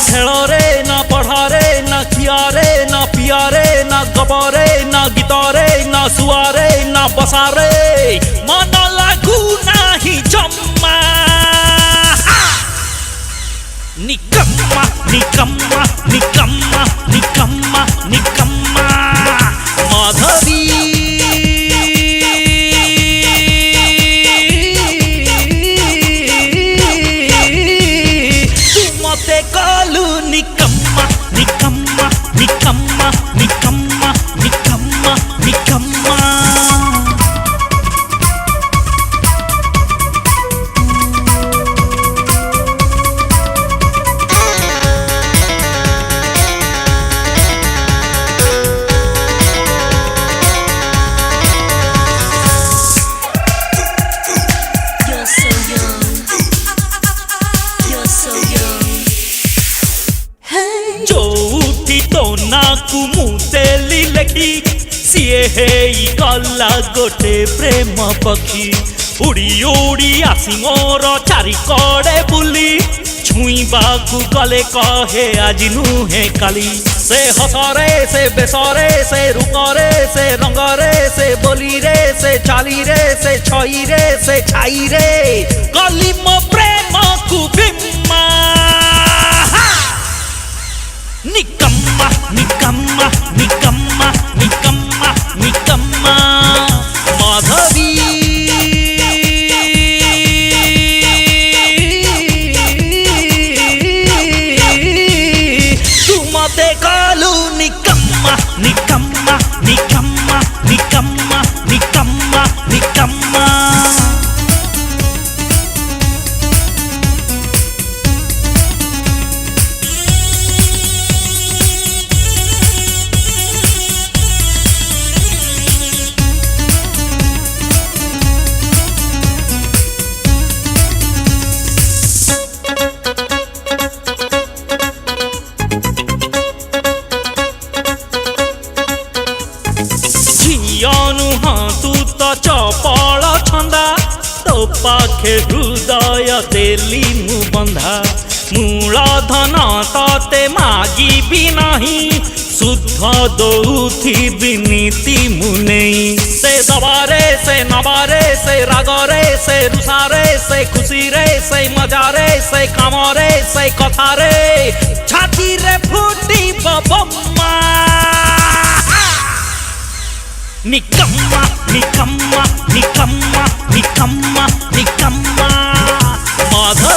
खेलरे ना पढ़ारे ना खियारे ना पियारे ना गबारे ना गितारे ना सुआरे ना बसारे मन लागू नाही जम्मा निकम्मा निकम्मा निकम्मा निकम्मा निकम्मा माधवी मते कालू निकम्मा निकम्मा निकम्मा निकम्मा निकम्मा निकम्मा नाकु मुतेली लेखी सीए हे गला गोटे प्रेम पक्षी उड़ी उड़ी आसी मोर चारि कड़े बुली छुईबाकू गले कहे आज नुहे काली से हसरे से बेसरे से रूपरे से रंगरे से बोली रे से चाली रे से छई रे से छाई रे गली मो प्रेम कु बिम्मा निकम्मा निकम्मा निकम्मा निकम्मा निकम्मा माधवी तू मते कालू निकम्मा निकम्मा निकम्मा निकम्मा निकम्मा निकम्मा चपल छंदा तो पाखे हृदय देली मु बंधा मूल धन तते मागी भी नहीं शुद्ध दौथी विनीति मुने से दबारे से नबारे से रागरे से रुसारे से खुशी रे से मजारे से कामरे से कथारे छाती रे फूटी बम्मा निकम्मा निकम्मा निकम्मा निकम्मा निकम्मा माधव